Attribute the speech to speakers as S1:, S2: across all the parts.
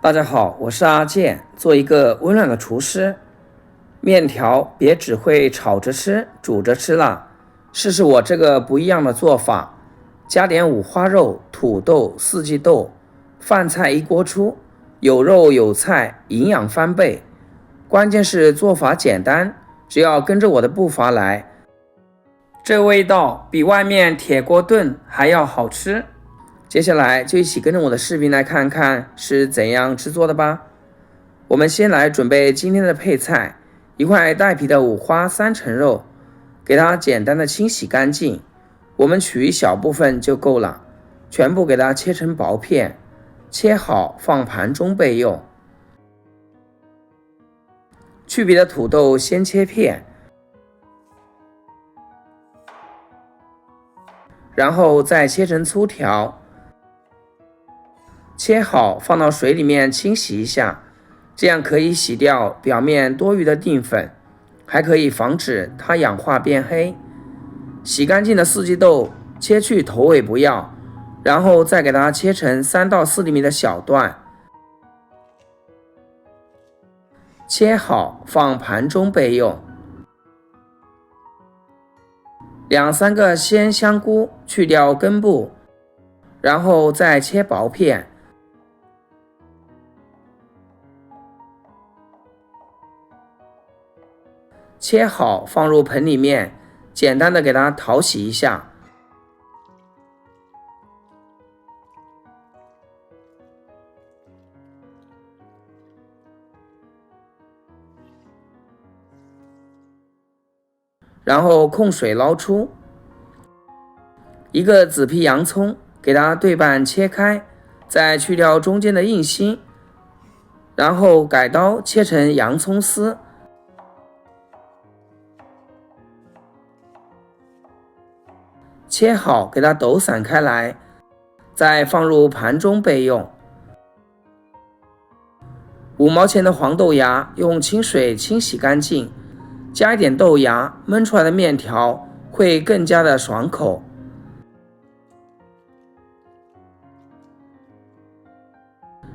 S1: 大家好，我是阿健，做一个温暖的厨师。面条别只会炒着吃、煮着吃了，试试我这个不一样的做法，加点五花肉、土豆、四季豆，饭菜一锅出，有肉有菜，营养翻倍。关键是做法简单，只要跟着我的步伐来，这味道比外面铁锅炖还要好吃。接下来就一起跟着我的视频来看看是怎样制作的吧。我们先来准备今天的配菜，一块带皮的五花三层肉，给它简单的清洗干净，我们取一小部分就够了，全部给它切成薄片，切好放盘中备用。去皮的土豆先切片，然后再切成粗条，切好放到水里面清洗一下，这样可以洗掉表面多余的淀粉，还可以防止它氧化变黑。洗干净的四季豆切去头尾不要，然后再给它切成3到4厘米的小段，切好放盘中备用。2、3个鲜香菇去掉根部，然后再切薄片，切好放入盆里面，简单的给它淘洗一下。然后控水捞出。一个紫皮洋葱，给它对半切开，再去掉中间的硬心，然后改刀切成洋葱丝。切好给它抖散开来，再放入盘中备用。5毛钱的黄豆芽用清水清洗干净，加一点豆芽，焖出来的面条会更加的爽口。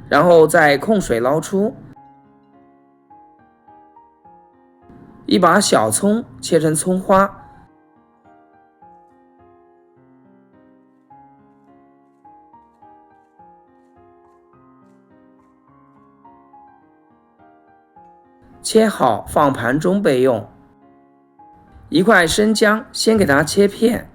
S1: 然后再控水捞出。一把小葱切成葱花，切好放盘中备用。一块生姜先给它切片，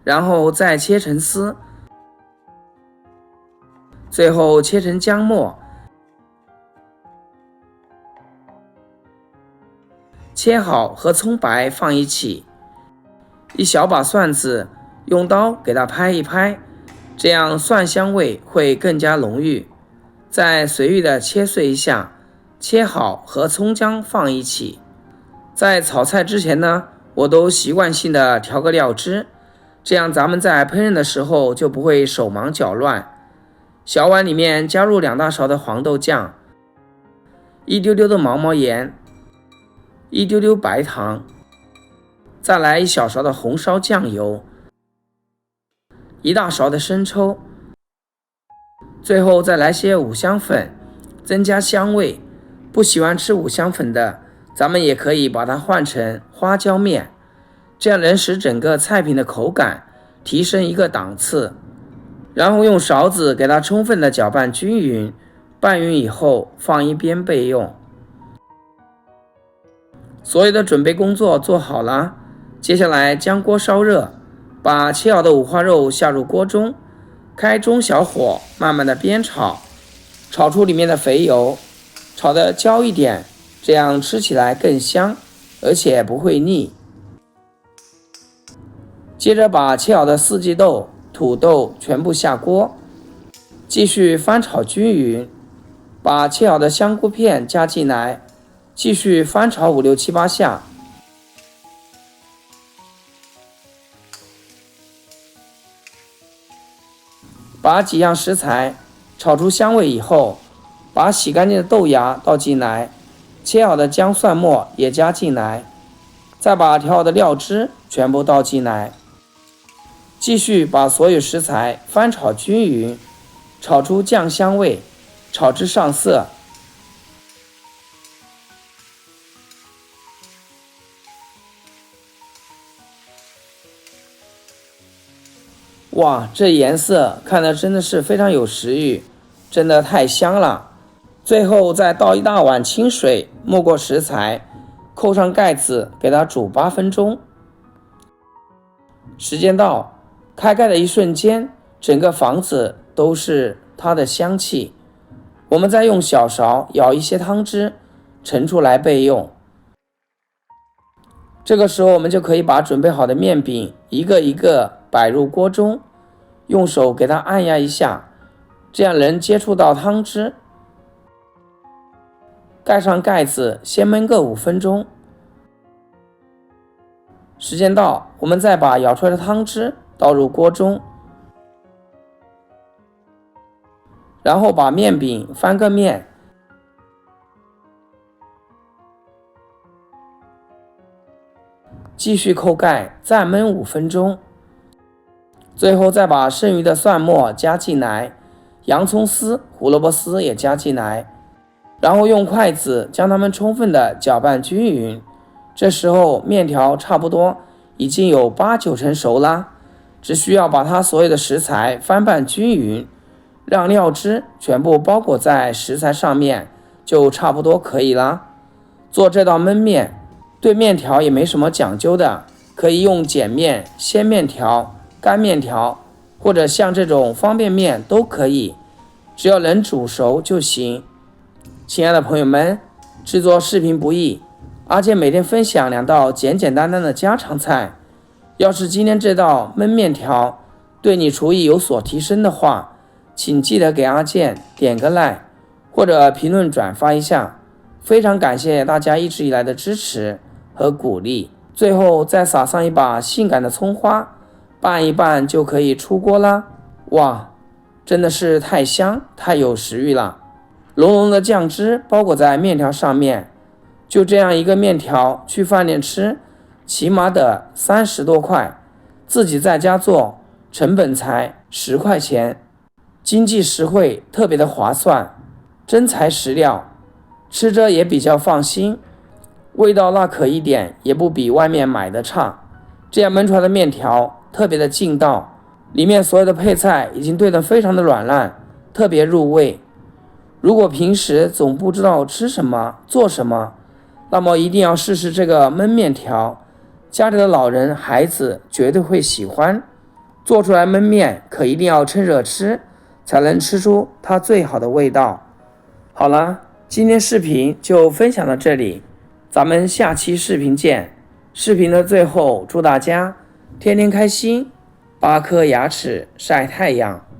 S1: 然后再切成丝，最后切成姜末，切好和葱白放一起。一小把蒜子，用刀给它拍一拍，这样蒜香味会更加浓郁。再随意的切碎一下，切好和葱姜放一起。在炒菜之前呢，我都习惯性的调个料汁，这样咱们在烹饪的时候就不会手忙脚乱。小碗里面加入2大勺的黄豆酱，一丢丢的毛毛盐，一丢丢白糖，再来1小勺的红烧酱油，1大勺的生抽，最后再来些五香粉，增加香味。不喜欢吃五香粉的，咱们也可以把它换成花椒面，这样能使整个菜品的口感提升一个档次。然后用勺子给它充分的搅拌均匀，拌匀以后放一边备用。所有的准备工作做好了，接下来将锅烧热，把切好的五花肉下入锅中，开中小火慢慢的煸炒，炒出里面的肥油，炒得焦一点，这样吃起来更香，而且不会腻。接着把切好的四季豆、土豆全部下锅，继续翻炒均匀，把切好的香菇片加进来，继续翻炒5、6、7、8下。把几样食材炒出香味以后，把洗干净的豆芽倒进来，切好的姜蒜末也加进来，再把调好的料汁全部倒进来，继续把所有食材翻炒均匀，炒出酱香味，炒至上色。哇，这颜色看得真的是非常有食欲，真的太香了。最后再倒一大碗清水，没过食材，扣上盖子，给它煮8分钟。时间到，开盖的一瞬间，整个房子都是它的香气。我们再用小勺舀一些汤汁，盛出来备用。这个时候我们就可以把准备好的面饼一个一个摆入锅中，用手给它按压一下，这样能接触到汤汁。盖上盖子，先焖个5分钟。时间到，我们再把舀出来的汤汁倒入锅中，然后把面饼翻个面，继续扣盖，再焖5分钟。最后再把剩余的蒜末加进来，洋葱丝、胡萝卜丝也加进来，然后用筷子将它们充分的搅拌均匀。这时候面条差不多已经有8、9成熟啦，只需要把它所有的食材翻拌均匀，让料汁全部包裹在食材上面，就差不多可以啦。做这道焖面对面条也没什么讲究的，可以用碱面、鲜面条、干面条，或者像这种方便面都可以，只要能煮熟就行。亲爱的朋友们，制作视频不易，阿健每天分享2道简简单单的家常菜。要是今天这道焖面条对你厨艺有所提升的话，请记得给阿健点个 like， 或者评论转发一下，非常感谢大家一直以来的支持和鼓励。最后再撒上一把性感的葱花，拌一拌就可以出锅啦。哇，真的是太香太有食欲了。浓浓的酱汁包裹在面条上面，就这样一个面条去饭店吃起码得30多块，自己在家做成本才10块钱，经济实惠，特别的划算，真材实料，吃着也比较放心，味道辣可一点也不比外面买的差。这样焖出来的面条特别的劲道，里面所有的配菜已经兑得非常的软烂，特别入味。如果平时总不知道吃什么做什么，那么一定要试试这个焖面条，家里的老人孩子绝对会喜欢。做出来焖面可一定要趁热吃，才能吃出它最好的味道。好了，今天视频就分享到这里，咱们下期视频见。视频的最后，祝大家天天开心，8颗牙齿晒太阳。